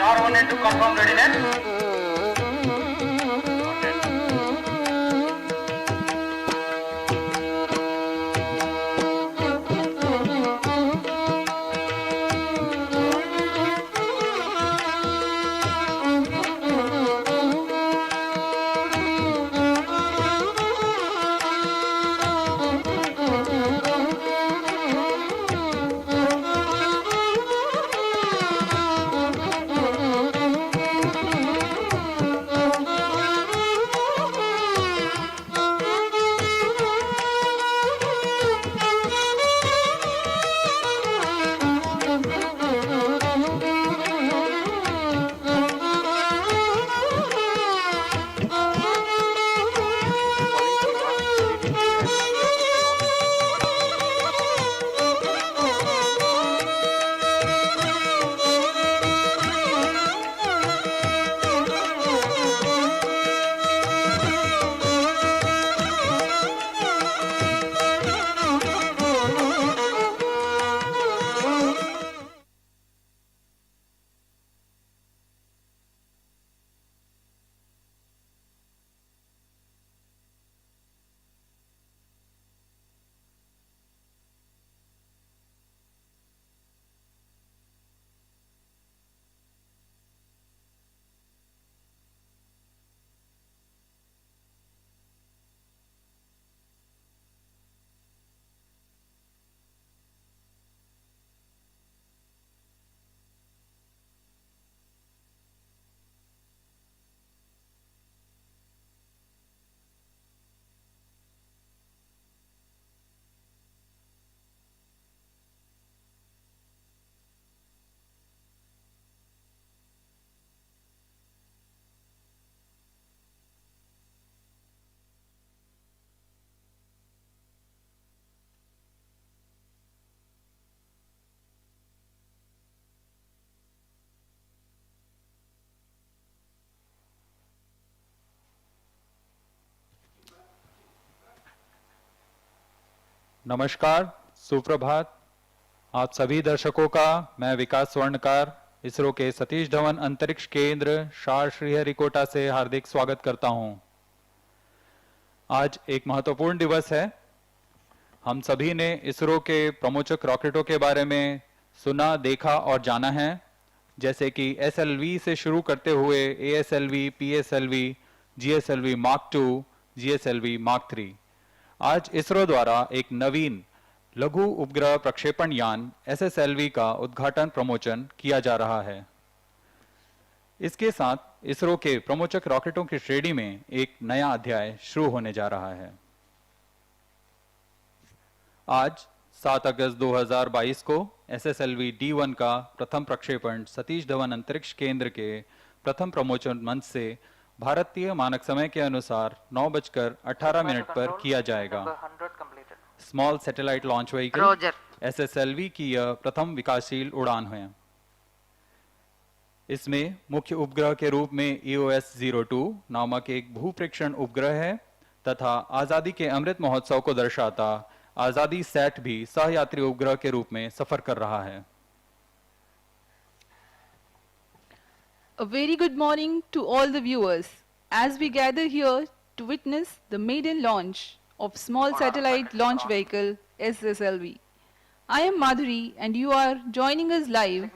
Star 1 and 2 confirm readiness. नमस्कार, सुप्रभात। आप सभी दर्शकों का मैं विकास स्वर्णकार इसरो के सतीश धवन अंतरिक्ष केंद्र शार श्रीहरिकोटा से हार्दिक स्वागत करता हूं। आज एक महत्वपूर्ण दिवस है। हम सभी ने इसरो के प्रमोचक रॉकेटों के बारे में सुना, देखा और जाना है, जैसे कि SLV से शुरू करते हुए ASLV, PSLV, GSLV Mark II, GSLV Mark III। आज इसरो द्वारा एक नवीन लघु उपग्रह प्रक्षेपण यान SSLV का उद्घाटन प्रमोचन किया जा रहा है। इसके साथ इसरो के प्रमोचक रॉकेटों की श्रेणी में एक नया अध्याय शुरू होने जा रहा है। आज 7 अगस्त 2022 को SSLV D1 का प्रथम प्रक्षेपण सतीश धवन अंतरिक्ष केंद्र के प्रथम प्रमोचन मंच से भारतीय मानक समय के अनुसार 9:18 पर किया जाएगा। Small satellite launch vehicle SSLV की यह प्रथम विकासशील उड़ान है। इसमें मुख्य उपग्रह के रूप में EOS-02 नामक एक भूप्रेक्षण उपग्रह है तथा आजादी के अमृत महोत्सव को दर्शाता AzaadiSAT भी सहयात्री उपग्रह के रूप में सफर कर रहा है। A very good morning to all the viewers as we gather here to witness the maiden launch of small satellite launch vehicle SSLV. I am Madhuri and you are joining us live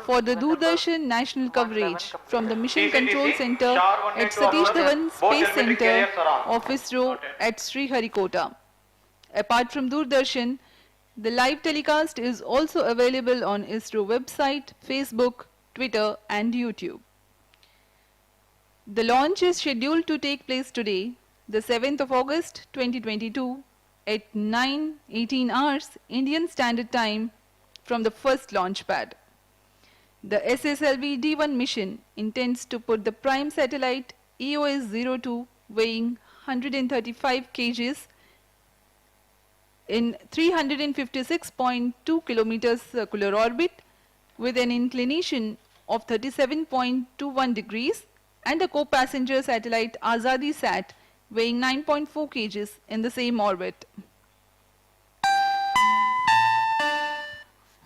for the Doordarshan national coverage from the Mission Control Center at Satish Dhawan Space Center of ISRO at Sriharikota. Apart from Doordarshan, the live telecast is also available on ISRO website, Facebook, Twitter and YouTube. The launch is scheduled to take place today, the 7th of August 2022 at 9:18 hours Indian Standard Time from the first launch pad. The SSLV D1 mission intends to put the prime satellite EOS-02 weighing 135 kgs in 356.2 kilometers circular orbit with an inclination of 37.21 degrees and a co-passenger satellite AzaadiSAT weighing 9.4 kgs in the same orbit.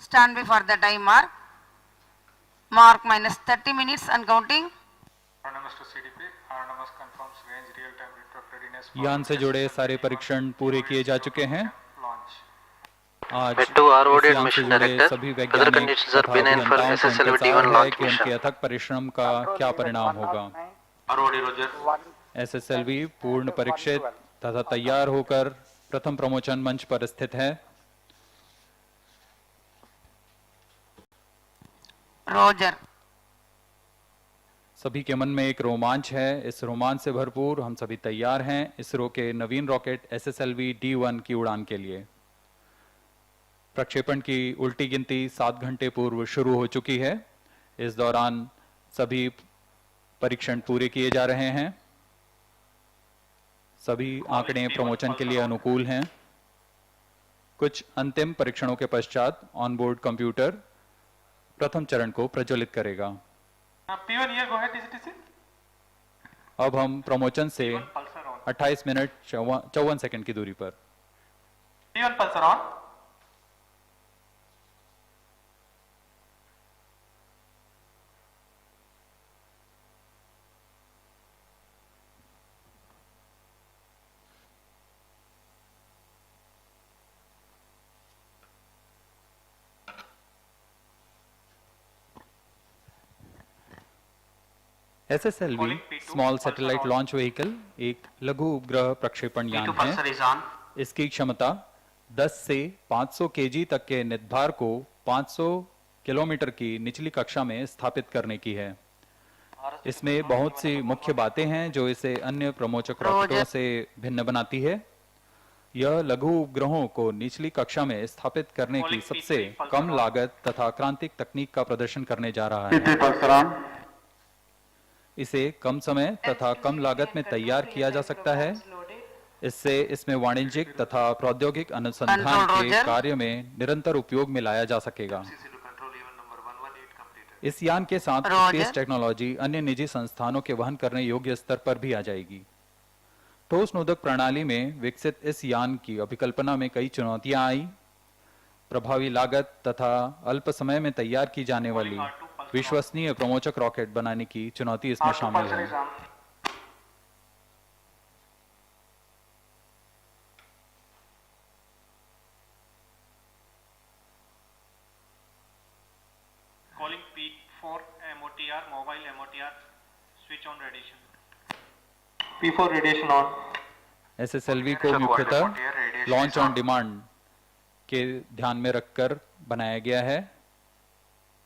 Stand before the timer. Mark minus 30 minutes and counting. Autonomous to CDP. Autonomous confirms range real-time network readiness. यान से जुड़े सारे परीक्षण पूरे किए जा चुके हैं। Launch. आज Met to इस ROD यान से Mission जुड़े Director. सभी Weather वैज्ञानिक conditions are तथा benign for अभियंताओं को SSLV इंतजार D1 है launch कि mission. उनके अथक परिश्रम का क्या परिणाम होगा। ROD Roger. एसएसएलवी पूर्ण परीक्षित तथा तैयार होकर प्रथम प्रमोचन मंच पर स्थित है। Roger. सभी के मन में एक रोमांच है। इस रोमांच से भरपूर हम सभी तैयार हैं इसरो के नवीन रॉकेट SSLV D1 की उड़ान के लिए। प्रक्षेपण की उल्टी गिनती 7 घंटे पूर्व शुरू हो चुकी है। इस दौरान सभी परीक्षण पूरे किए जा रहे हैं। सभी आंकड़े प्रमोचन के लिए अनुकूल हैं। कुछ अंतिम परीक्षणों के पश्चात ऑनबोर्ड कंप्यूटर प्रथम चरण को प्रज्वलित करेगा। P1 here, go ahead, DCTC. अब हम प्रमोचन से Pulsar on. 28 मिनट 54 सेकंड की दूरी पर। P1 pulsar on. SSLV small satellite launch vehicle एक लघु उपग्रह प्रक्षेपण यान P2 pulsar है। is on. इसकी क्षमता 10 से 500 केजी तक के निद्भार को 500 किलोमीटर की निचली कक्षा में स्थापित करने की है। इसमें बहुत सी मुख्य बातें हैं जो इसे अन्य प्रमोचक रॉकेटों से भिन्न बनाती है। यह लघु उपग्रहों को निचली कक्षा में स्थापित करने की सबसे कम लागत तथा क्रांतिक तकनीक का प्रदर्शन करने जा रहा है। P3 pulsar on. इसे कम समय तथा कम लागत में तैयार किया जा सकता है। इससे इसमें वाणिज्यिक तथा प्रौद्योगिक अनुसंधान के कार्य में निरंतर उपयोग में लाया जा सकेगा। इस यान के साथ स्पेस टेक्नोलॉजी अन्य निजी संस्थानों के वहन करने योग्य स्तर पर भी आ जाएगी। ठोस नोदक प्रणाली में विकसित इस यान की अभिकल्पना में कई चुनौतियां आई। प्रभावी लागत तथा अल्प समय में तैयार की जाने वाली विश्वसनीय प्रमोचक रॉकेट बनाने की चुनौती इसमें R2 शामिल pulsar है। is on. Calling P4 MOTR, mobile MOTR, switch on radiation. P4 radiation on. SSLV को मुख्यतः लॉन्च ऑन डिमांड के ध्यान में रखकर बनाया गया है।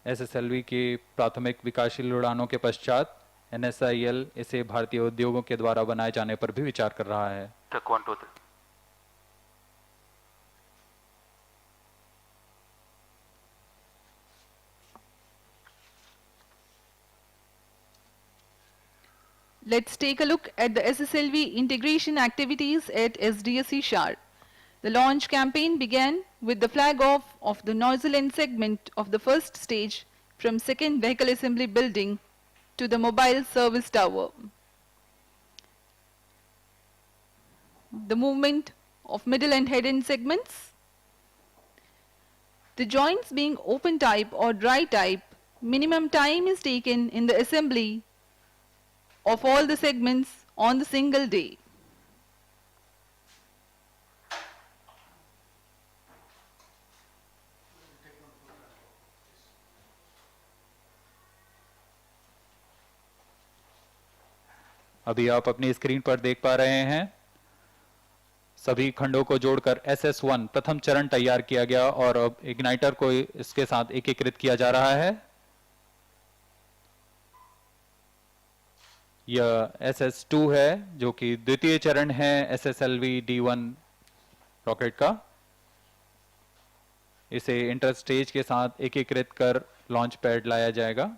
SSLV की प्राथमिक विकासशील उड़ानों के पश्चात NSIL इसे भारतीय उद्योगों के द्वारा बनाए जाने पर भी विचार कर रहा है। Check 1, 2, 3. Let's take a look at the SSLV integration activities at SDSC SHAR. The launch campaign began with the flag off of the nozzle end segment of the first stage from second vehicle assembly building to the mobile service tower. The movement of middle and head end segments. The joints being open type or dry type, minimum time is taken in the assembly of all the segments on the single day. अभी आप अपनी screen पर देख पा रहे हैं सभी खंडों को जोड़कर SS1 प्रथम चरण तैयार किया गया और अब इग्नाइटर को इसके साथ एकीकृत किया जा रहा है। यह SS2 है जो कि द्वितीय चरण है SSLV D1 रॉकेट का। इसे इंटर स्टेज के साथ एकीकृत कर लॉन्च पैड लाया जाएगा।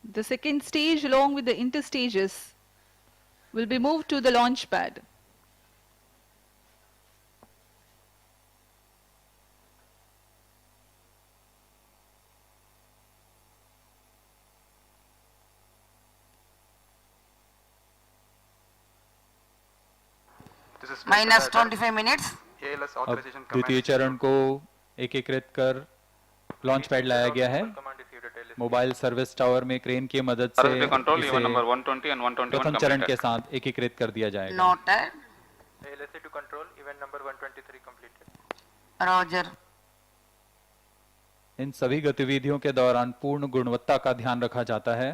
The second stage along with the interstages will be moved to the launch pad. minus 25 minutes. अब द्वितीय चरण को एकीकृत कर लॉन्च पैड लाया गया है। मोबाइल सर्विस टावर में क्रेन की मदद से इसे प्रथम चरण के साथ एकीकृत कर दिया जाएगा। Noted. ALSA to control event number 123 completed. Roger. इन सभी गतिविधियों के दौरान पूर्ण गुणवत्ता का ध्यान रखा जाता है।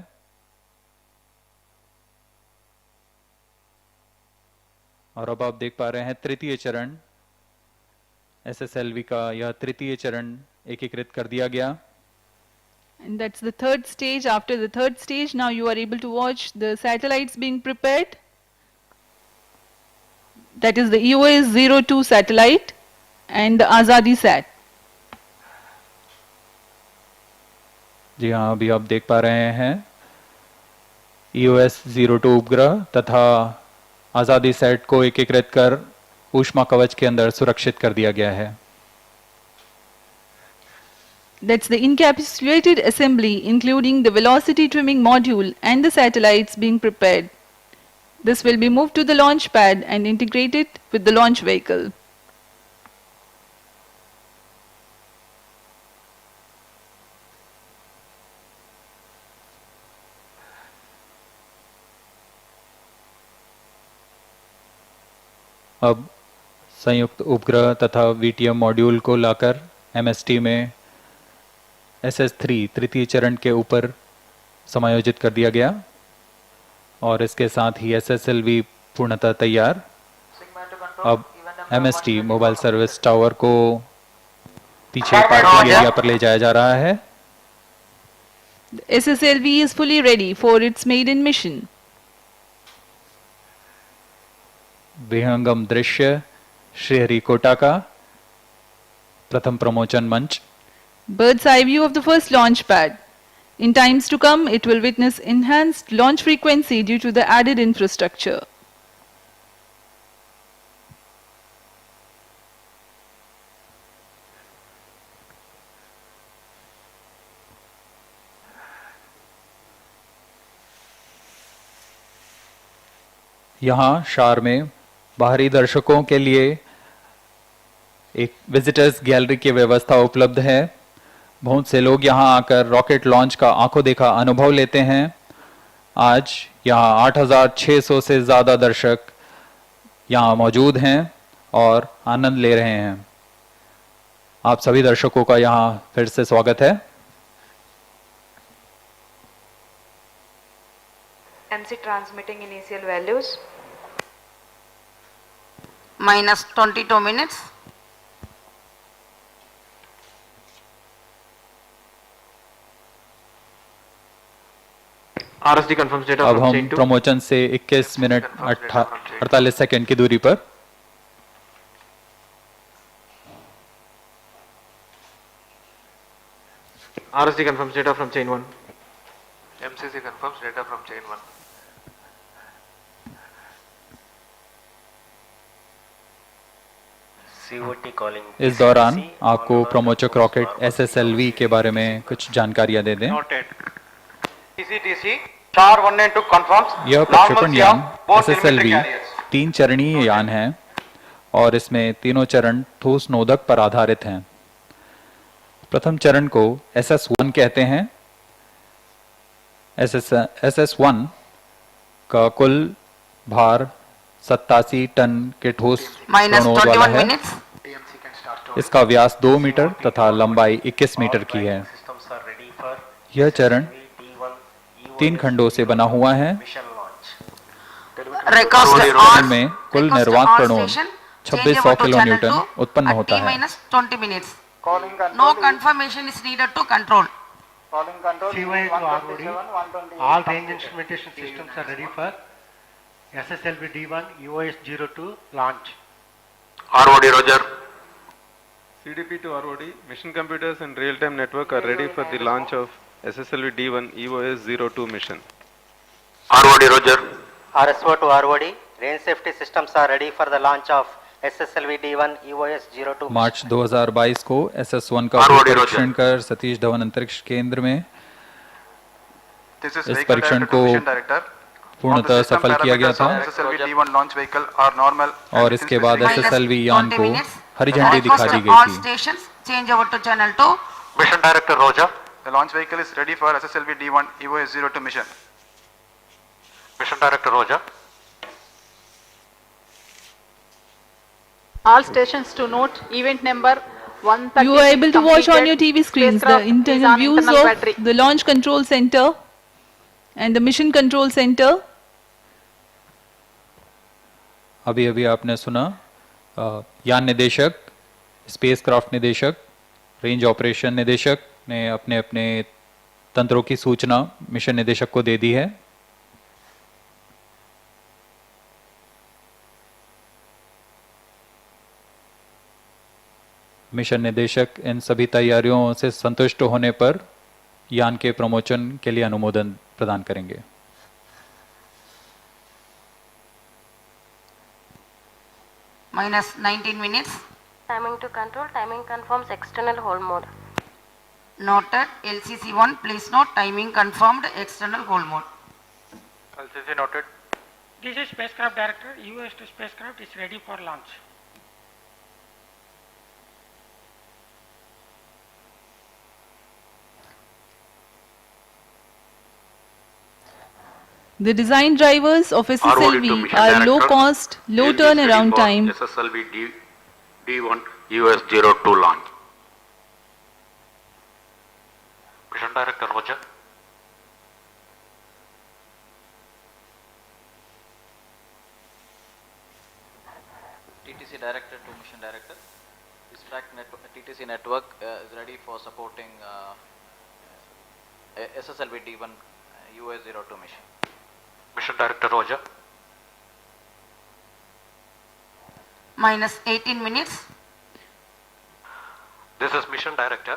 और अब आप देख पा रहे हैं तृतीय चरण SSLV का यह तृतीय चरण एकीकृत कर दिया गया। And that's the third stage. After the third stage, now you are able to watch the satellites being prepared. That is the EOS-02 satellite and the AzaadiSAT. जी हाँ, अभी आप देख पा रहे हैं EOS-02 उपग्रह तथा AzaadiSAT को एकीकृत कर ऊष्मा कवच के अंदर सुरक्षित कर दिया गया है। That's the encapsulated assembly, including the velocity trimming module and the satellites being prepared. This will be moved to the launch pad and integrated with the launch vehicle. अब संयुक्त उपग्रह तथा VTM मॉड्यूल को लाकर MST में SS3 तृतीय चरण के ऊपर समायोजित कर दिया गया और इसके साथ ही SSLV पूर्णतः तैयार। अब MST मोबाइल सर्विस टावर को पीछे पार्किंग एरिया पर ले जाया जा रहा है। SSLV is fully ready for its maiden mission. विहंगम दृश्य श्रीहरिकोटा का प्रथम प्रमोचन मंच। Bird's eye view of the first launch pad. In times to come, it will witness enhanced launch frequency due to the added infrastructure. यहाँ शार में बाहरी दर्शकों के लिए एक विजिटर्स गैलरी की व्यवस्था उपलब्ध है। बहुत से लोग यहाँ आकर रॉकेट लॉन्च का आंखों देखा अनुभव लेते हैं। आज यहाँ 8,600 से ज़्यादा दर्शक यहाँ मौजूद हैं और आनंद ले रहे हैं। आप सभी दर्शकों का यहाँ फिर से स्वागत है। MC transmitting initial values. Minus 22 minutes. RSD confirms data अब from हम chain 2. प्रमोचन से 21 मिनट 48 सेकंड की दूरी पर RSD confirms data from chain 1. MCC confirms data from chain 1. इस दौरान आपको प्रमोचक रॉकेट SSLV के बारे में कुछ जानकारियां दे दें। Noted. TCTC Star 1 and 2 confirms यह प्रक्षेपण यान both SSLV elemental carriers. 3 चरणीय यान है और इसमें तीनों चरण ठोस नोदक पर आधारित हैं। प्रथम चरण को SS1 कहते हैं। SS1 का कुल भार 87 टन के ठोस Minus कणों वाला 21 है। minutes. इसका व्यास 2 मीटर तथा लंबाई 21 मीटर की है। यह चरण 3 खंडों से बना हुआ है। Recost चरण on में कुल recost निर्वात on कणों station, 2600 changeover to channel kilonewton 2 उत्पन्न at होता T है। minus 20 minutes. No confirmation is needed to control. CY to ROD, all range instrumentation systems are ready for SSLV D1 EOS-02 launch. ROD Roger. CDP to ROD, mission computers and real-time network are ready for the launch of SSLV D1 EOS-02 mission. ROD Roger. RSO to ROD, range safety systems are ready for the launch of SSLV D1 EOS-02 मार्च 2022 को SS1 का ROD परीक्षण कर सतीश धवन अंतरिक्ष केंद्र में This is इस Vehicle परीक्षण Director को to Mission Director. पूर्णतः सफल किया गया था SSLV D1 launch vehicle are normal और इसके बाद SSLV यान को हरी झंडी Request दिखा दी all गई थी। stations change over to channel 2. Mission Director Roja. The launch vehicle is ready for SSLV D1 EOS-02 mission. Mission Director Roja. All stations to note event number 130. You are able to watch on your TV screens the Spacecraft is internal on views internal of battery. the launch control center and the mission control center. अभी अभी आपने सुना यान निदेशक, spacecraft निदेशक, range operation निदेशक ने अपने अपने तंत्रों की सूचना मिशन निदेशक को दे दी है। मिशन निदेशक इन सभी तैयारियों से संतुष्ट होने पर यान के प्रमोशन के लिए अनुमोदन प्रदान करेंगे। Minus 19 minutes. Timing to control, timing confirms external hold mode. Noted. LCC1, please note timing confirmed external hold mode. LCC noted. This is spacecraft director. EOS-02 spacecraft is ready for launch. The design drivers of SSLV are low cost, low turnaround time. SSLV D1 EOS-02 launch. Mission Director Roger. TTC Director to Mission Director. This TTC network is ready for supporting SSLV D1 EOS-02 mission. Mission Director Roger. Minus 18 minutes. This is Mission Director.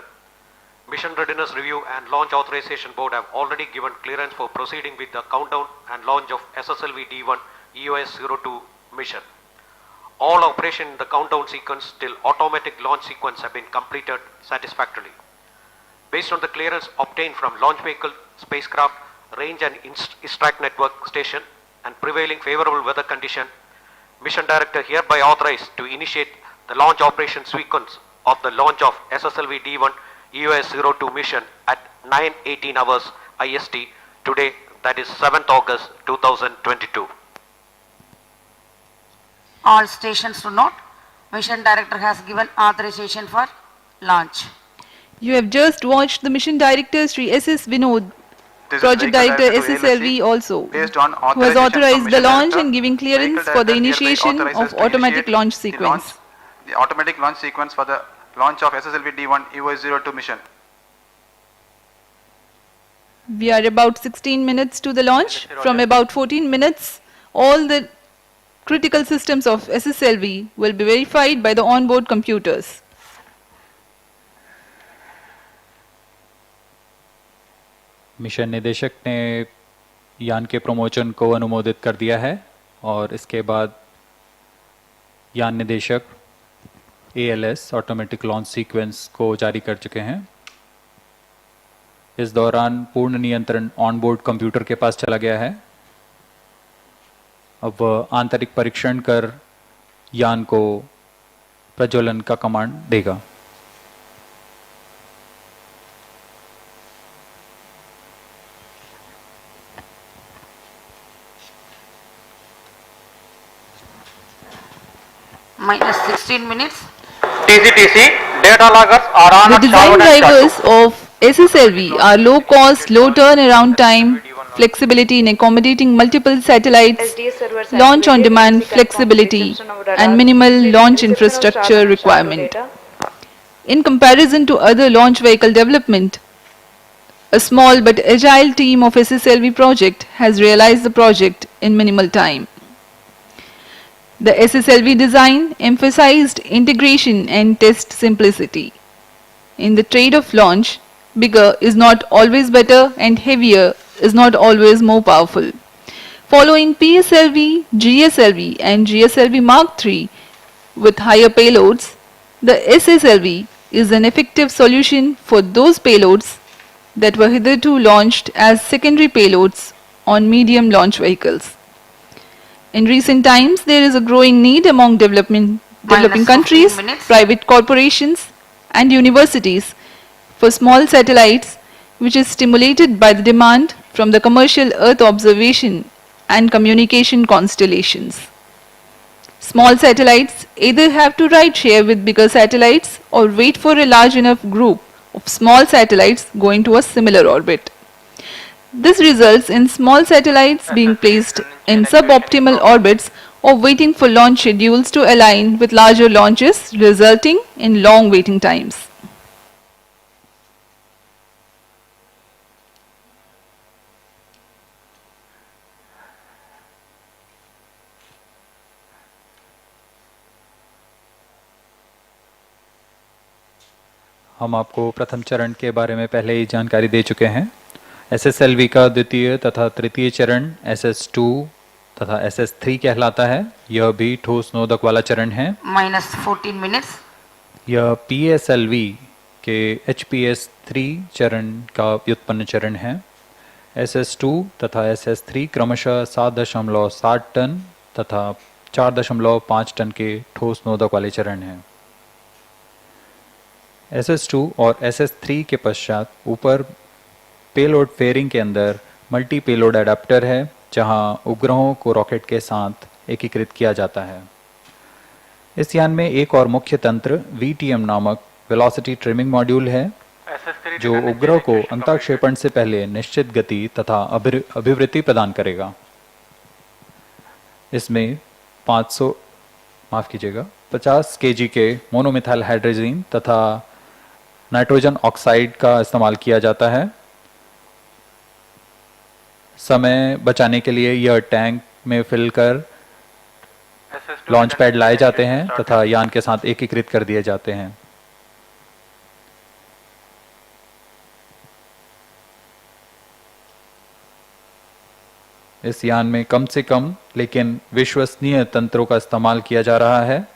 Mission Readiness Review and Launch Authorization Board have already given clearance for proceeding with the countdown and launch of SSLV D1 EOS-02 mission. All operation in the countdown sequence till automatic launch sequence have been completed satisfactorily. Based on the clearance obtained from launch vehicle, spacecraft, range and ISRO network station and prevailing favorable weather condition, Mission Director hereby authorized to initiate the launch operation sequence of the launch of SSLV D1 EOS-02 mission at 9:18 hours IST today, that is 7th August 2022. All stations to note, Mission Director has given authorization for launch. You have just watched the mission director Sri S.S. Vinod, This is project vehicle director to SSLV ALSC also, based on who has authorization from authorized the Mission launch Director. and giving clearance Vehicle for the director hereby initiation authorizes of to automatic initiate launch the sequence. The automatic launch sequence for the launch of SSLV D1 EOS-02 mission. We are about 16 minutes to the launch. From about 14 minutes, all the critical systems of SSLV will be verified by the onboard computers. Mission निदेशक ने यान के promotion को अनुमोदित कर दिया है और इसके बाद यान निदेशक ALS ऑटोमेटिक लॉन्च सीक्वेंस को जारी कर चुके हैं। इस दौरान पूर्ण नियंत्रण ऑनबोर्ड कंप्यूटर के पास चला गया है। अब वह आंतरिक परीक्षण कर यान को प्रज्वलन का कमांड देगा। Minus 16 minutes. TCTC data loggers are on The at design Dhawan and drivers of SSLV are low cost, low turnaround time, flexibility in accommodating multiple satellites, launch on demand flexibility, and minimal launch infrastructure requirement. In comparison to other launch vehicle development, a small but agile team of SSLV project has realized the project in minimal time. The SSLV design emphasized integration and test simplicity. In the trade of launch, bigger is not always better and heavier is not always more powerful. Following PSLV, GSLV and GSLV Mark III with higher payloads, the SSLV is an effective solution for those payloads that were hitherto launched as secondary payloads on medium launch vehicles. In recent times, there is a growing need among developing countries, private corporations, and universities for small satellites, which is stimulated by the demand from the commercial Earth observation and communication constellations. Small satellites either have to ride share with bigger satellites or wait for a large enough group of small satellites going to a similar orbit. This results in small satellites being placed in suboptimal orbits or waiting for launch schedules to align with larger launches, resulting in long waiting times. हम आपको प्रथम चरण के बारे में पहले ही जानकारी दे चुके हैं। SSLV का द्वितीय तथा तृतीय चरण SS2 तथा SS3 कहलाता है। यह भी ठोस नोदक वाला चरण है। -14 minutes. यह PSLV के HPS3 चरण का व्युत्पन्न चरण है। SS2 तथा SS3 क्रमशः 7.7 टन तथा 4.5 टन के ठोस नोदक वाले चरण हैं। SS2 और SS3 के पश्चात ऊपर पेलोड फेयरिंग के अंदर मल्टी पेलोड एडाप्टर है, जहां उपग्रहों को रॉकेट के साथ एकीकृत किया जाता है। इस यान में एक और मुख्य तंत्र VTM नामक वेलोसिटी ट्रिमिंग मॉड्यूल है, जो उपग्रह को अंतःक्षेपण से पहले निश्चित गति तथा अभिवृद्धि प्रदान करेगा। इसमें 50 kg के मोनोमिथाइल हाइड्रोजीन तथा नाइट्रोजन ऑक्साइड का इस्तेमाल किया जाता है। समय बचाने के लिए यह टैंक में फिल कर लॉन्च पैड लाए जाते हैं तथा यान के साथ एकीकृत कर दिए जाते हैं। इस यान में कम से कम लेकिन विश्वसनीय तंत्रों का इस्तेमाल किया जा रहा है।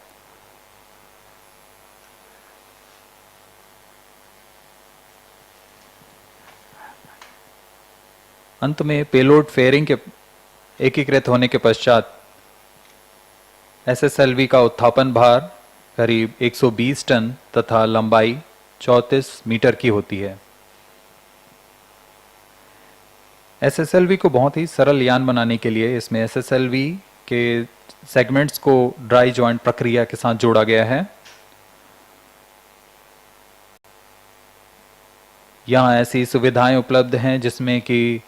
अंत में पेलोड फेयरिंग के एकीकृत होने के पश्चात SSLV का उत्थापन भार करीब 120 टन तथा लंबाई 34 मीटर की होती है। SSLV को बहुत ही सरल यान बनाने के लिए इसमें SSLV के सेगमेंट्स को ड्राई जॉइंट प्रक्रिया के साथ जोड़ा गया है। यहाँ ऐसी सुविधाएं उपलब्ध हैं जिसमें कि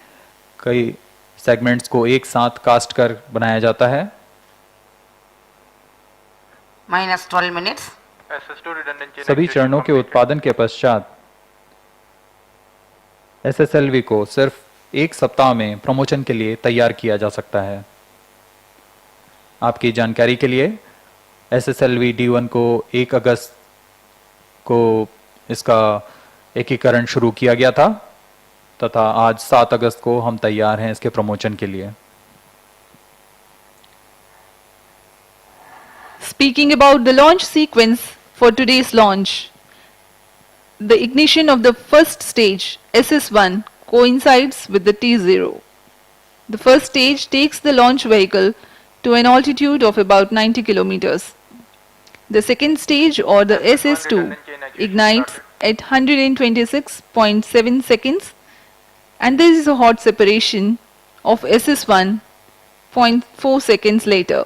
कई सेगमेंट्स को एक साथ कास्ट कर बनाया जाता है। -12 minutes. सभी चरणों के उत्पादन के पश्चात SSLV को सिर्फ एक सप्ताह में प्रमोशन के लिए तैयार किया जा सकता है। आपकी जानकारी के लिए SSLV D1 को 1 अगस्त को इसका एकीकरण शुरू किया गया था तथा आज 7 अगस्त को हम तैयार हैं इसके प्रमोशन के लिए। Speaking about the launch sequence for today's launch, the ignition of the first stage, SS1, coincides with the T0. The first stage takes the launch vehicle to an altitude of about 90 kilometers. The second stage, or the SS2, ignites at 126.7 seconds, and there is a hot separation of SS1 0.4 seconds later.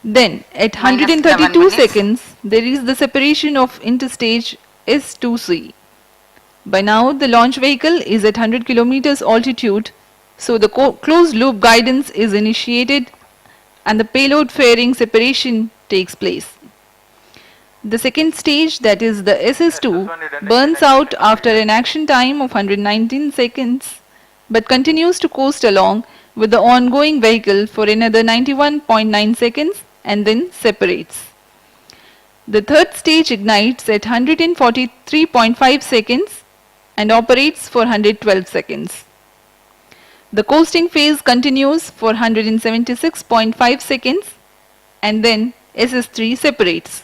Then at 132 seconds, there is the separation of interstage S2C. By now, the launch vehicle is at 100 kilometers altitude, so the closed loop guidance is initiated and the payload fairing separation takes place. The second stage, that is the SS2, burns out after an action time of 119 seconds but continues to coast along with the ongoing vehicle for another 91.9 seconds and then separates. The third stage ignites at 143.5 seconds and operates for 112 seconds. The coasting phase continues for 176.5 seconds and then SS3 separates.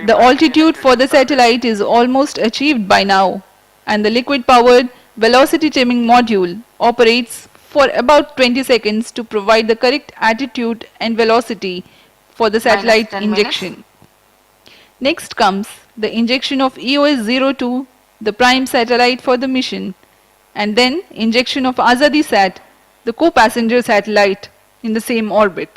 The altitude for the satellite is almost achieved by now, and the liquid powered velocity trimming module operates for about 20 seconds to provide the correct attitude and velocity for the satellite 10 injection. Next comes the injection of EOS-02, the prime satellite for the mission, and then injection of AzaadiSAT, the co-passenger satellite in the same orbit.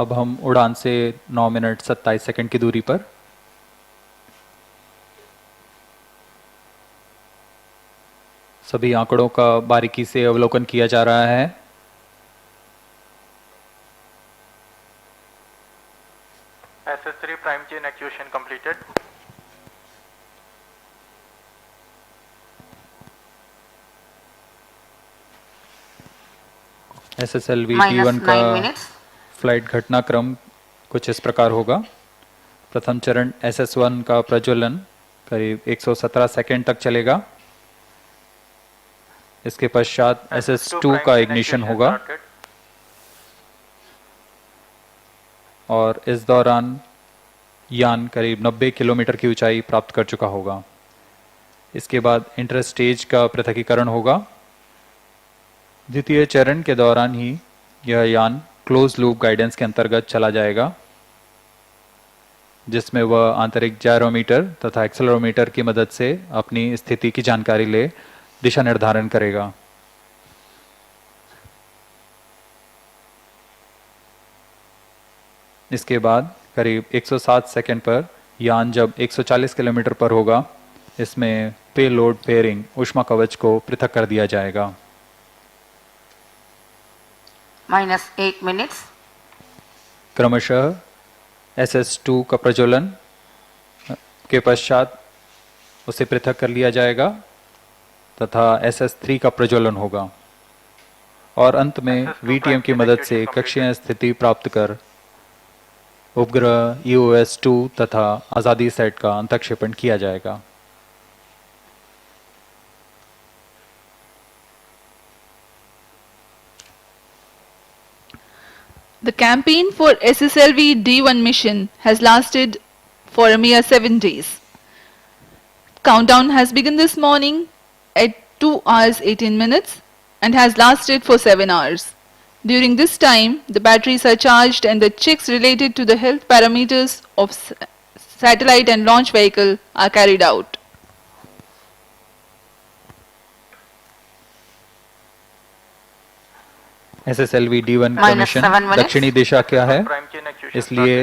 अब हम उड़ान से 9 minute 27 second की दूरी पर सभी आंकड़ों का बारीकी से अवलोकन किया जा रहा है। SS3 prime chain actuation completed. SSLV Minus D1 का 9 minutes. फ्लाइट घटनाक्रम कुछ इस प्रकार होगा। प्रथम चरण SS1 का प्रज्वलन करीब 117 सेकंड तक चलेगा। इसके पश्चात SS2 का इग्निशन होगा और इस दौरान यान करीब 90 किलोमीटर की ऊंचाई प्राप्त कर चुका होगा। इसके बाद इंटर स्टेज का पृथकीकरण होगा। द्वितीय चरण के दौरान ही यह यान क्लोज लूप गाइडेंस के अंतर्गत चला जाएगा, जिसमें वह आंतरिक जायरोमीटर तथा एक्सेलरोमीटर की मदद से अपनी स्थिति की जानकारी ले दिशा निर्धारण करेगा। इसके बाद करीब 107 सेकंड पर यान जब 140 किलोमीटर पर होगा, इसमें पेलोड पेयरिंग ऊष्मा कवच को पृथक कर दिया जाएगा। Minus 8 minutes. क्रमशः SS2 का प्रज्वलन के पश्चात उसे पृथक कर लिया जाएगा तथा SS3 का प्रज्वलन होगा और अंत में VTM की मदद से कक्षीय स्थिति प्राप्त कर उपग्रह EOS-2 तथा AzaadiSAT का अंतक्षेपण किया जाएगा। The campaign for SSLV D1 mission has lasted for a mere 7 days. Countdown has begun this morning at 2 hours 18 minutes and has lasted for 7 hours. During this time, the batteries are charged and the checks related to the health parameters of satellite and launch vehicle are carried out. SSLV D1 का mission दक्षिणी दिशा क्या है, इसलिए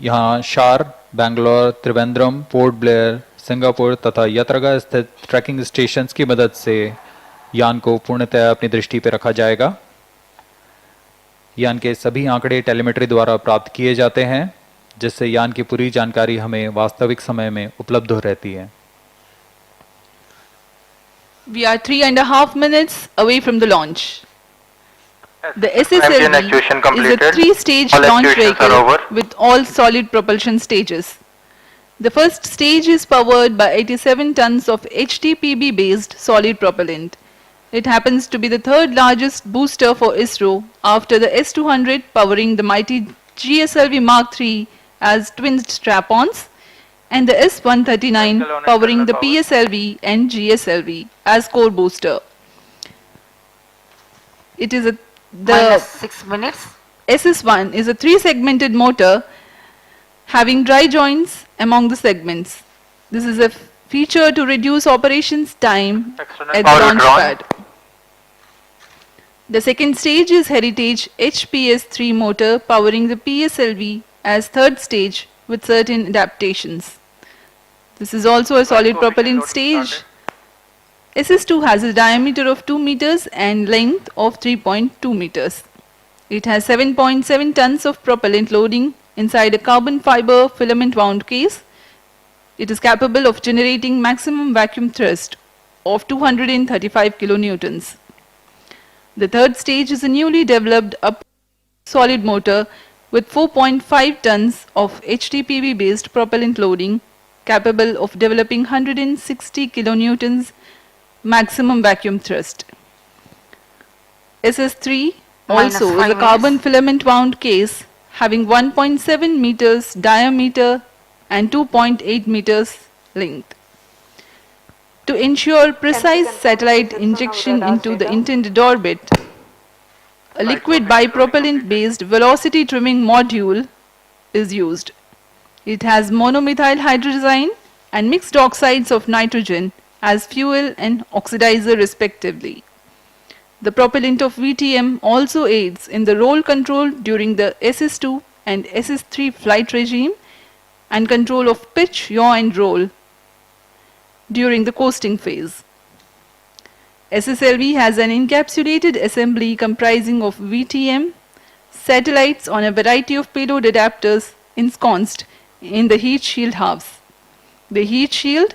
यहाँ शार, Bangalore, Trivandrum, port Blair, Singapore तथा यात्रागा स्थित trekking stations की मदद से यान को पूर्णतः अपनी दृष्टि पर रखा जाएगा। यान के सभी आंकड़े टेलीमेट्री द्वारा प्राप्त किए जाते हैं, जिससे यान की पूरी जानकारी हमें वास्तविक समय में उपलब्ध रहती है। We are 3.5 minutes away from the launch. The SSLV is a 3-stage launch vehicle with all solid propulsion stages. The first stage is powered by 87 tons of HTPB based solid propellant. It happens to be the third largest booster for ISRO after the S200 powering the mighty GSLV Mark III as twin strap-ons and the S139 powering the PSLV and GSLV as core booster. It is Minus 6 minutes. SS1 is a 3-segmented motor having dry joints among the segments. This is a feature to reduce operations time at the launch pad. The second stage is Heritage HPS3 motor powering the PSLV as third stage with certain adaptations. This is also a solid propellant stage. SS2 has a diameter of 2 meters and length of 3.2 meters. It has 7.7 tons of propellant loading inside a carbon fiber filament wound case. It is capable of generating maximum vacuum thrust of 235 kilonewtons. The third stage is a newly developed solid motor with 4.5 tons of HTPB based propellant loading capable of developing 160 kilonewtons maximum vacuum thrust. SS3 also is a -5 carbon minutes. filament wound case having 1.7 meters diameter and 2.8 meters length. To ensure precise satellite injection into the intended orbit, a liquid bipropellant-based velocity trimming module is used. It has monomethyl hydrazine and mixed oxides of nitrogen as fuel and oxidizer respectively. The propellant of VTM also aids in the roll control during the SS2 and SS3 flight regime and control of pitch, yaw and roll during the coasting phase. SSLV has an encapsulated assembly comprising of VTM, satellites on a variety of payload adapters ensconced in the heat shield halves. The heat shield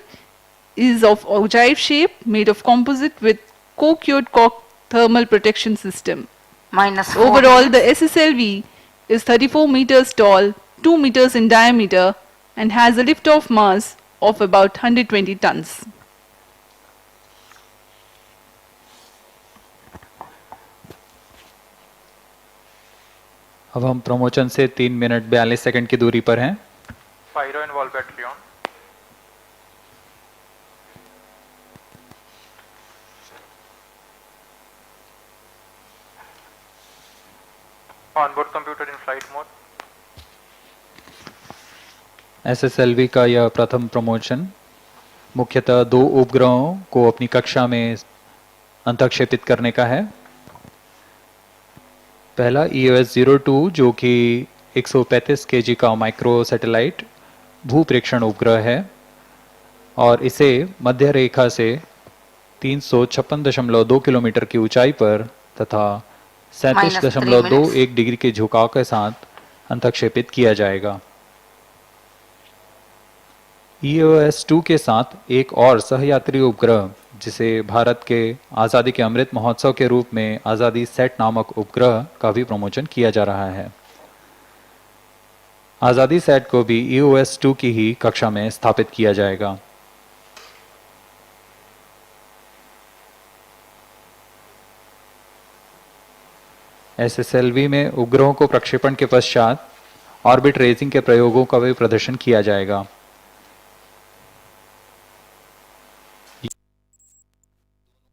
is of ogive shape made of composite with co-cured cork thermal protection system. -4 Overall, the minutes. SSLV is 34 meters tall, 2 meters in diameter and has a lift-off mass of about 120 tons. अब हम promotion से 3 minute 42 second की दूरी पर हैं. Pyro and wall battery on. Onboard computer in flight mode. SSLV का यह प्रथम प्रमोशन मुख्यतः 2 उपग्रहों को अपनी कक्षा में अंतक्षेपित करने का है. पहला EOS-02 जो कि 135 kg का माइक्रो सैटेलाइट भूप्रेक्षण उपग्रह है और इसे मध्य रेखा से 356.2 किलोमीटर की ऊंचाई पर तथा 37.21 डिग्री के झुकाव के साथ अंतक्षेपित किया जाएगा. EOS-2 के साथ एक और सहयात्री उपग्रह जिसे भारत के आज़ादी के अमृत महोत्सव के रूप में AzaadiSAT नामक उपग्रह का भी प्रमोशन किया जा रहा है. AzaadiSAT को भी EOS-2 की ही कक्षा में स्थापित किया जाएगा. SSLV में उपग्रहों को प्रक्षेपण के पश्चात ऑर्बिट रेजिंग के प्रयोगों का भी प्रदर्शन किया जाएगा.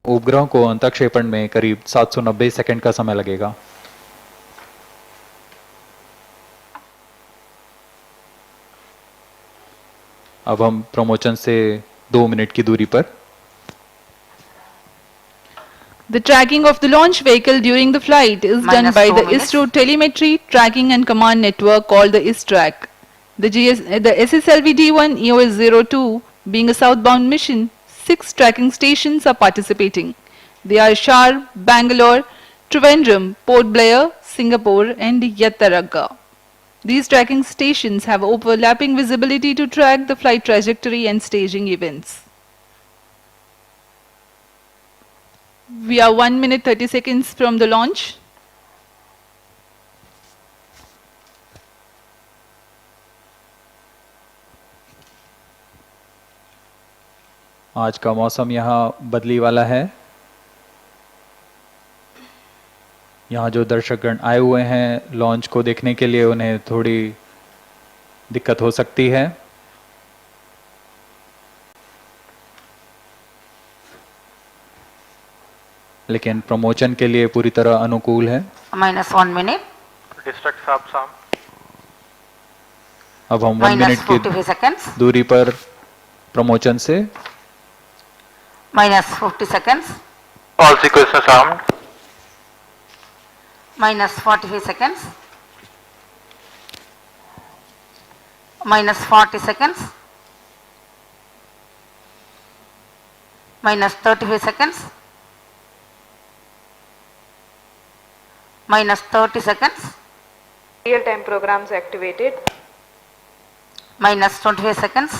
उपग्रहों को अंतक्षेपण में करीब 790 सेकंड का समय लगेगा. अब हम प्रमोशन से 2 मिनट की दूरी पर. The tracking of the launch vehicle during the flight is done by the ISRO Telemetry Tracking and Command Network called the ISTRAC. The SSLV D1 EOS-02 being a southbound mission, 6 tracking stations are participating. They are Shar, Bangalore, Trivandrum, Port Blair, Singapore and Yattaragga. These tracking stations have overlapping visibility to track the flight trajectory and staging events. We are 1 minute 30 seconds from the launch. आज का मौसम यहाँ बदली वाला है. यहाँ जो दर्शकगण आए हुए हैं लॉन्च को देखने के लिए उन्हें थोड़ी दिक्कत हो सकती है. लेकिन प्रमोशन के लिए पूरी तरह अनुकूल है. -1 minute. Distract Saab Sam. अब हम 1 मिनट -45 seconds. की दूरी पर प्रमोशन से. -50 seconds. All sequences armed. -45 seconds. -40 seconds. -35 seconds. -30 seconds. Real-time programs activated. -25 seconds.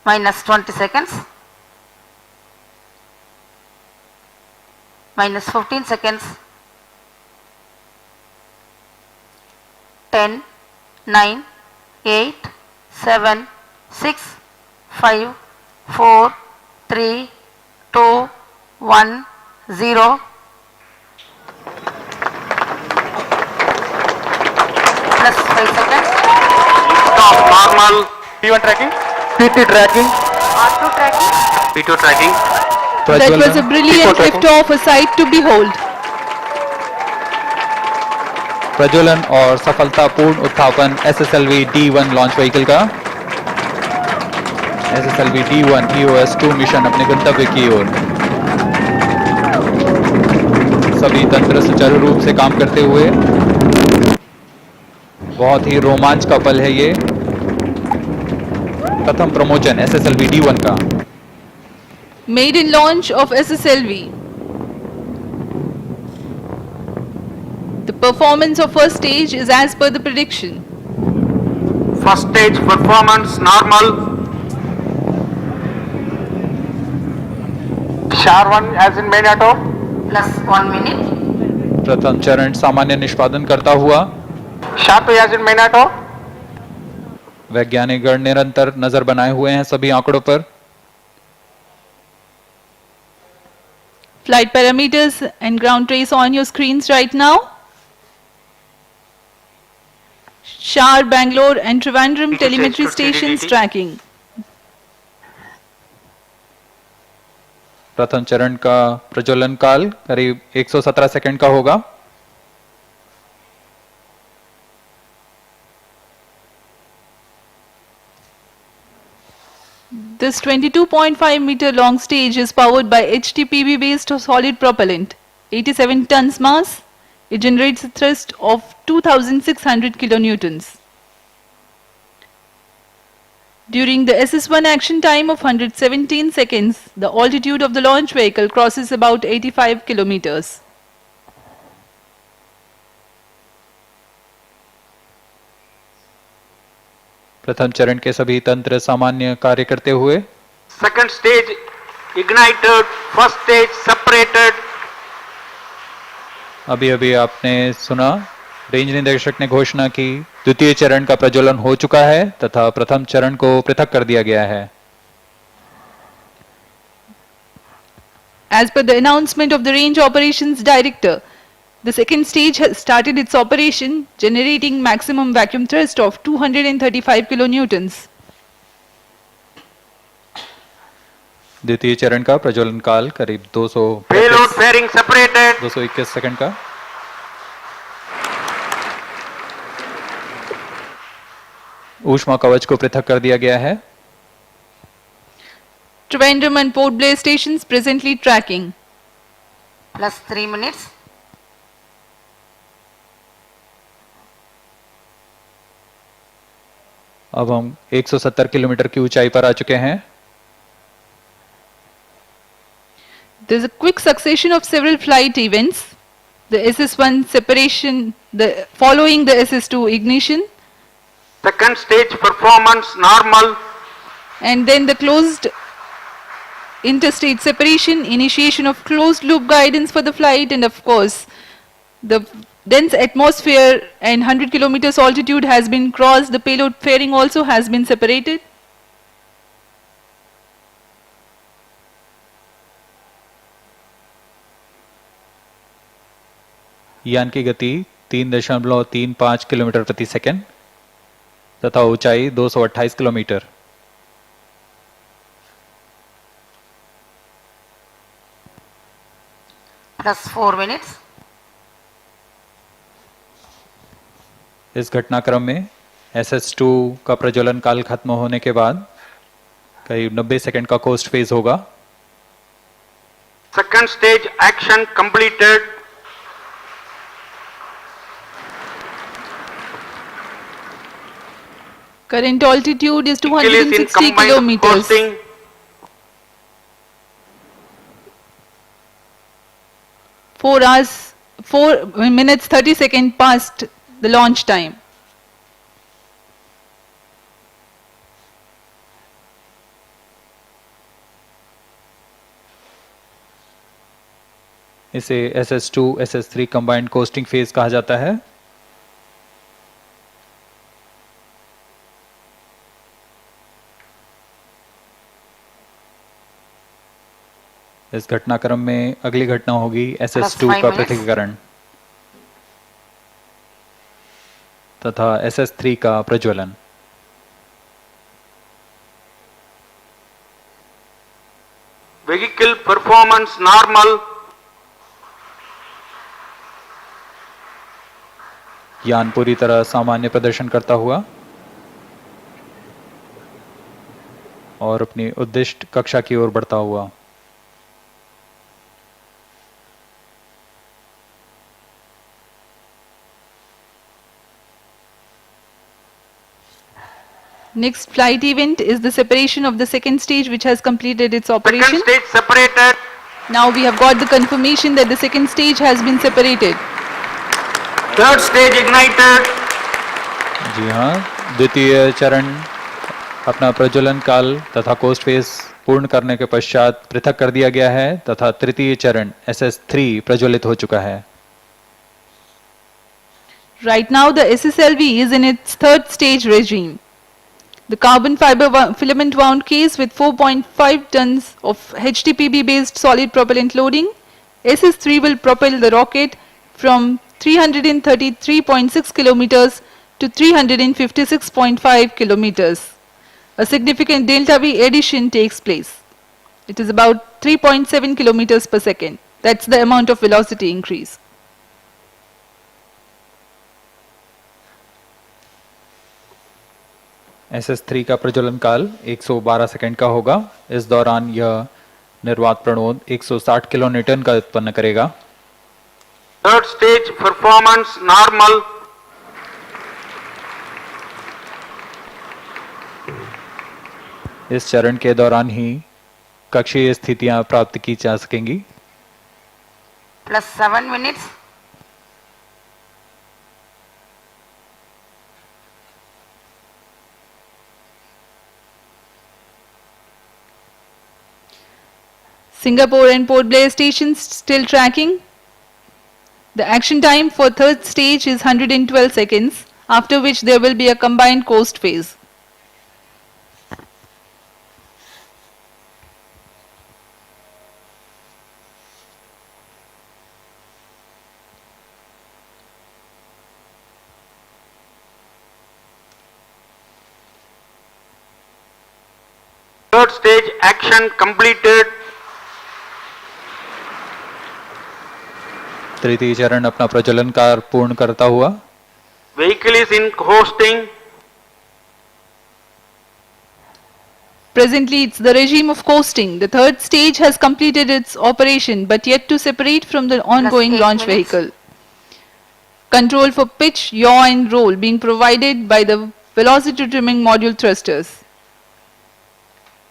-20 seconds. -15 seconds. 10, 9, 8, 7, 6, 5, 4, 3, 2, 1, 0. Plus 5 seconds. Stop, normal. P1 tracking. PT tracking. R2 tracking. P2 tracking. That was a brilliant lift-off, a sight to behold. प्रज्वलन और सफलतापूर्ण उत्थापन SSLV D1 launch vehicle का। SSLV D1 EOS-02 mission अपने गंतव्य की ओर। सभी तंत्र सुचारू रूप से काम करते हुए। बहुत ही रोमांच का पल है ये। प्रथम प्रमोशन SSLV D1 का। Maiden launch of SSLV. The performance of first stage is as per the prediction. First stage performance normal. SHAR1 as in main auto. Plus 1 minute. प्रथम चरण सामान्य निष्पादन करता हुआ। SHAR2 as in main auto. वैज्ञानिक गण निरंतर नजर बनाए हुए हैं सभी आंकड़ों पर। Flight parameters and ground trace on your screens right now. SHAR, Bangalore and Trivandrum telemetry stations tracking. प्रथम चरण का प्रज्वलन काल करीब 117 सेकंड का होगा। This 22.5 meter long stage is powered by HTPB based solid propellant, 87 tons mass. It generates a thrust of 2600 kilonewtons. During the SS1 action time of 117 seconds, the altitude of the launch vehicle crosses about 85 kilometers. प्रथम चरण के सभी तंत्र सामान्य कार्य करते हुए। Second stage ignited, first stage separated. अभी अभी आपने सुना रेंज निदेशक ने घोषणा की द्वितीय चरण का प्रज्वलन हो चुका है तथा प्रथम चरण को पृथक कर दिया गया है। As per the announcement of the Range Operations Director, the second stage has started its operation, generating maximum vacuum thrust of 235 kilonewtons. द्वितीय चरण का प्रज्वलन काल करीब 221 सेकंड का। ऊष्मा कवच को पृथक कर दिया गया है। Trivandrum and Port Blair stations presently tracking. Plus 3 minutes. अब हम 170 किलोमीटर की ऊंचाई पर आ चुके हैं। There is a quick succession of several flight events. The SS1 separation, following the SS2 ignition. Second stage performance normal. And then the closed interstate separation, initiation of closed loop guidance for the flight, and of course, the dense atmosphere and 100 kilometers altitude has been crossed. The payload fairing also has been separated. यान की गति 3.35 kilometre प्रति second तथा ऊंचाई 228 kilometre. Plus 4 minutes. इस घटनाक्रम में SS2 का प्रज्वलन काल खत्म होने के बाद करीब 90 सेकंड का कोस्ट फेज होगा। Second stage action completed. Current altitude is 260 kilometers. 4 minutes 30 seconds past the launch time. इसे SS2 SS3 combined costing phase कहा जाता है। इस घटनाक्रम में अगली घटना होगी SS2 5 का minutes. पृथक्करण तथा SS3 का प्रज्वलन। Vehicle performance normal. यान पूरी तरह सामान्य प्रदर्शन करता हुआ और अपनी उद्दिष्ट कक्षा की ओर बढ़ता हुआ। Next flight event is the separation of the second stage, which has completed its operation. Second stage separated. Now we have got the confirmation that the second stage has been separated. Third stage ignited. जी हाँ, द्वितीय चरण अपना प्रज्वलन काल तथा coast phase पूर्ण करने के पश्चात पृथक कर दिया गया है तथा तृतीय चरण SS3 प्रज्वलित हो चुका है। Right now the SSLV is in its third stage regime. The carbon fiber filament wound case with 4.5 tons of HTPB based solid propellant loading, SS3 will propel the rocket from 333.6 kilometers to 356.5 kilometers. A significant delta V addition takes place. It is about 3.7 kilometers per second. That's the amount of velocity increase. SS3 का प्रज्वलन काल 112 second का होगा। इस दौरान यह निर्वात प्रणोद 160 kilonewton का उत्पन्न करेगा। Third stage performance normal. इस चरण के दौरान ही कक्षीय स्थितियां प्राप्त की जा सकेंगी। Plus 7 minutes. Singapore and Port Blair stations still tracking. The action time for third stage is 112 seconds, after which there will be a combined coast phase. Third stage action completed. तृतीय चरण अपना प्रज्वलन कार्य पूर्ण करता हुआ। Vehicle is in hosting. Presently, it's the regime of coasting. The third stage has completed its operation, but yet to separate from the ongoing 8 launch minutes. vehicle. Control for pitch, yaw and roll being provided by the velocity trimming module thrusters.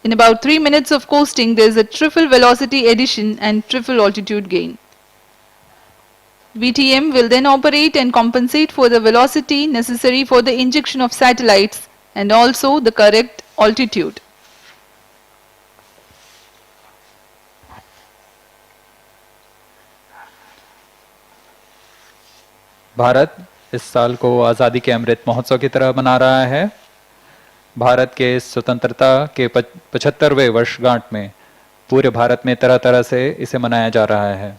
In about 3 minutes of coasting, there is a triple velocity addition and triple altitude gain. VTM will then operate and compensate for the velocity necessary for the injection of satellites and also the correct altitude. Bharat इस साल को आज़ादी के अमृत महोत्सव की तरह मना रहा है। भारत के स्वतंत्रता के 75वें वर्षगांठ में पूरे भारत में तरह तरह से इसे मनाया जा रहा है।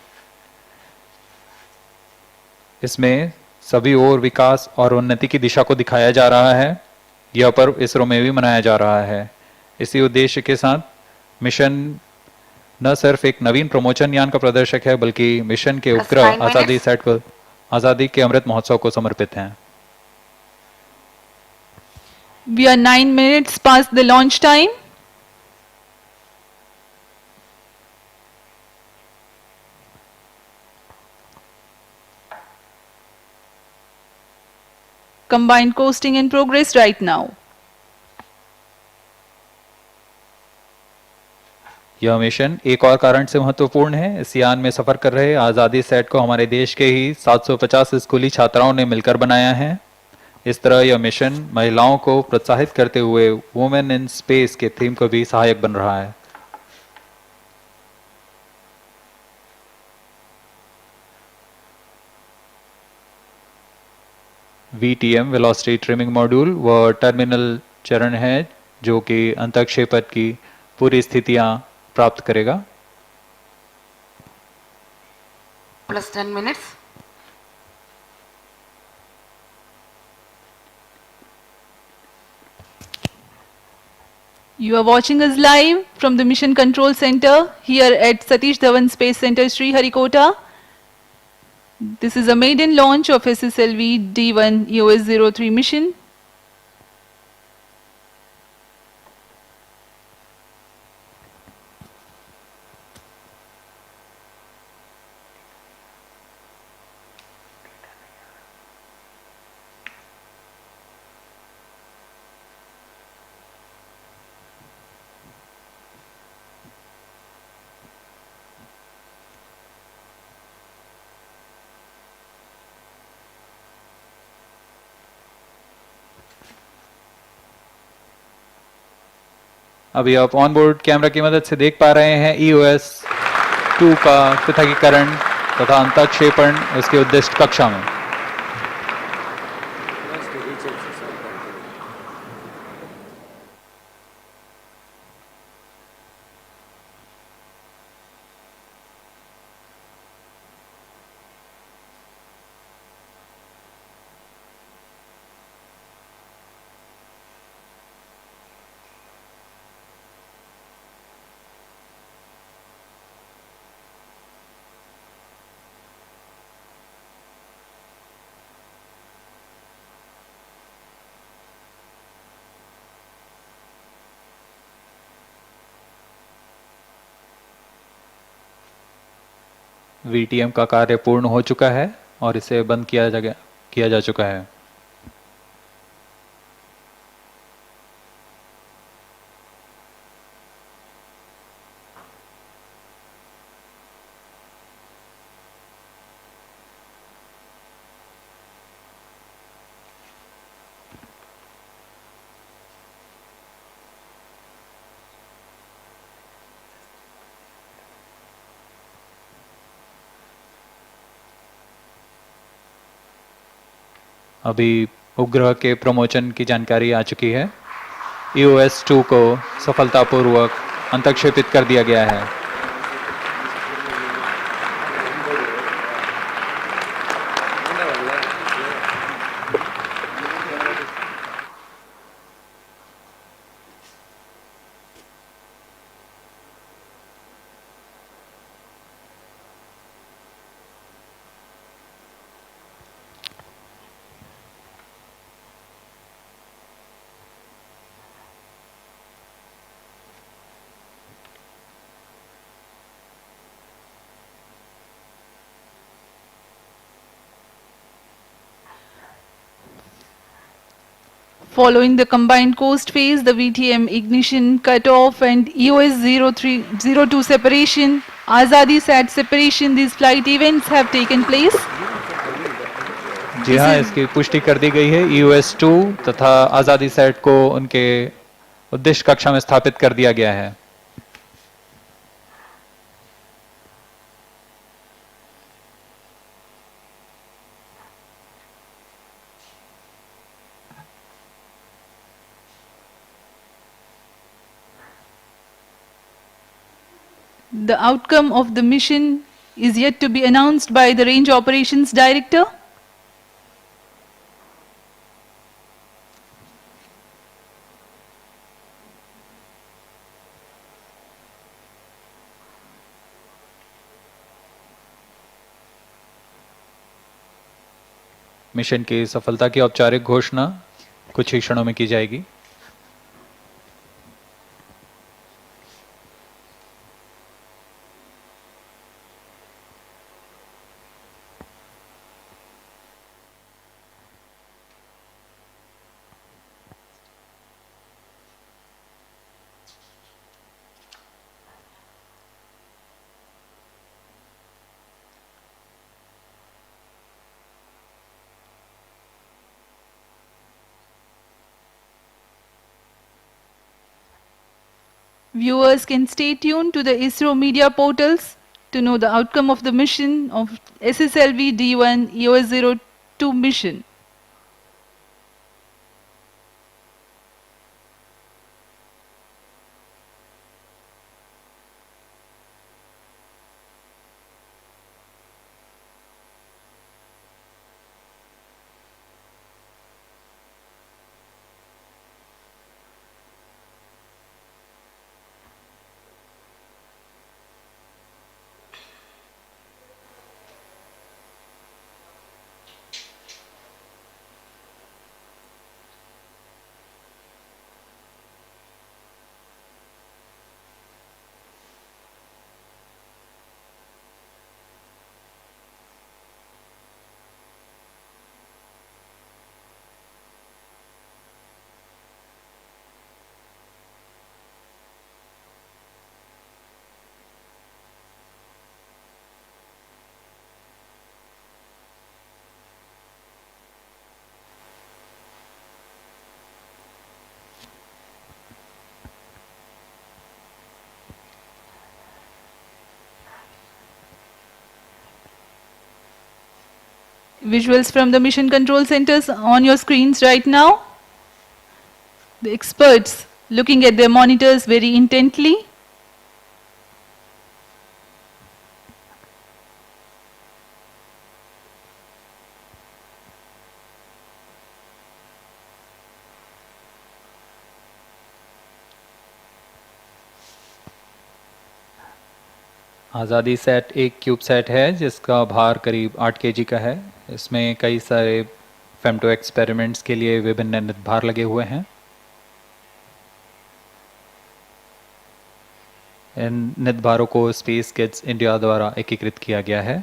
इसमें सभी ओर विकास और उन्नति की दिशा को दिखाया जा रहा है। यह पर्व इसरो में भी मनाया जा रहा है। इसी उद्देश्य के साथ मिशन न सिर्फ एक नवीन प्रमोचन यान का प्रदर्शक है, बल्कि मिशन के उपग्रह आज़ादी-सैट को आज़ादी के अमृत महोत्सव को समर्पित हैं। We are 9 minutes past the launch time. Combined coasting in progress right now. यह मिशन एक और कारण से महत्वपूर्ण है। इस यान में सफर कर रहे आज़ादी-सैट को हमारे देश के ही 750 स्कूली छात्राओं ने मिलकर बनाया है। इस तरह यह मिशन महिलाओं को प्रोत्साहित करते हुए वुमेन इन स्पेस के थीम को भी सहायक बन रहा है। VTM वेलोसिटी ट्रिमिंग मॉड्यूल वह टर्मिनल चरण है जो कि अंतःक्षेपण की पूरी स्थितियां प्राप्त करेगा। plus 10 minutes. You are watching us live from the Mission Control Center here at Satish Dhawan Space Center, Sriharikota. This is a maiden launch of SSLV D1 EOS-03 mission. अभी आप ऑन बोर्ड कैमरा की मदद से देख पा रहे हैं EOS-2 का पृथकीकरण तथा अंतःक्षेपण उसके उद्दिष्ट कक्षा में। VTM का कार्य पूर्ण हो चुका है और इसे बंद किया जा चुका है। अभी उपग्रह के प्रमोचन की जानकारी आ चुकी है। EOS-2 को सफलतापूर्वक अंतःक्षेपित कर दिया गया है। Following the combined coast phase, the VTM ignition cutoff and EOS-02 separation, AzaadiSAT separation, these flight events have taken place. जी हाँ, इसकी पुष्टि कर दी गई है। EOS-2 तथा AzaadiSAT को उनके उद्देश्य कक्षा में स्थापित कर दिया गया है। The outcome of the mission is yet to be announced by the Range Operations Director. Mission की सफलता की औपचारिक घोषणा कुछ ही क्षणों में की जाएगी। Viewers can stay tuned to the ISRO media portals to know the outcome of the mission of SSLV D1 EOS-02 mission. Visuals from the mission control centers on your screens right now. The experts looking at their monitors very intently. आज़ादी set एक cube set है जिसका भार करीब 8 kg का है। इसमें कई सारे फेम्टो एक्सपेरिमेंट्स के लिए विभिन्न निर्भार लगे हुए हैं। इन निर्भारों को स्पेस किड्स इंडिया द्वारा एकीकृत किया गया है।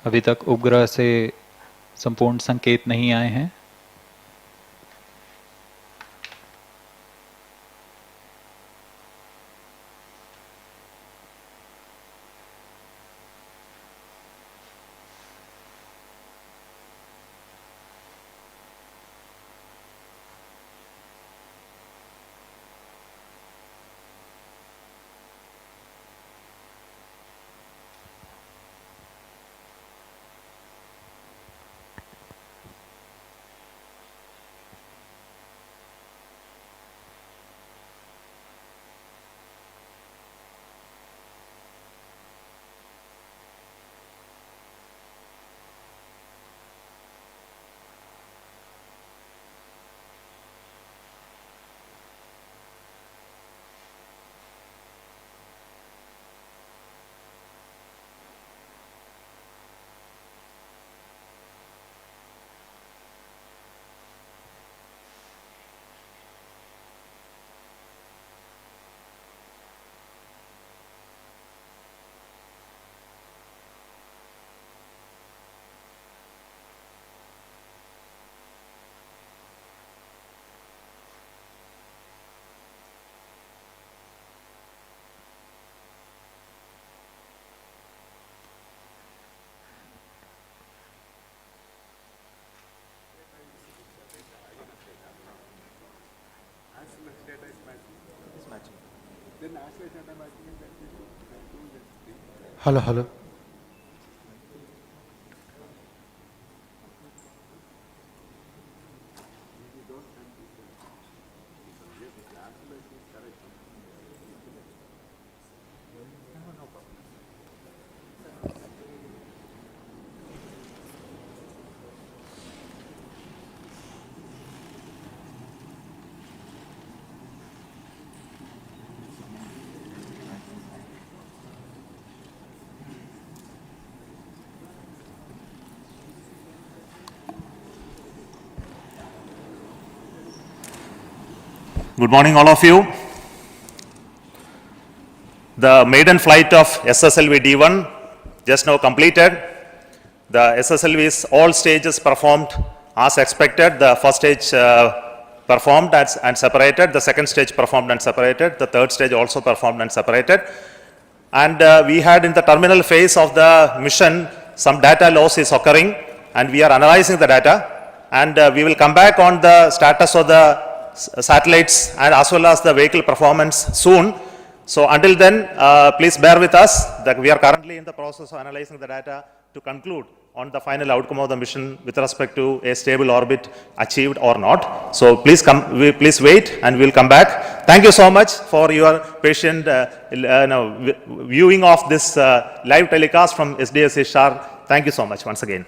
अभी तक उपग्रह से संपूर्ण संकेत नहीं आए हैं। Hello. Good morning, all of you. The maiden flight of SSLV D1 just now completed. The SSLV's all stages performed as expected. The first stage performed and separated. The second stage performed and separated. The third stage also performed and separated. And we had in the terminal phase of the mission some data loss is occurring, and we are analyzing the data, and we will come back on the status of the satellites and as well as the vehicle performance soon. So until then, please bear with us that we are currently in the process of analyzing the data to conclude on the final outcome of the mission with respect to a stable orbit achieved or not. So please please wait, and we'll come back. Thank you so much for your patient viewing of this live telecast from SDSC SHAR. Thank you so much once again.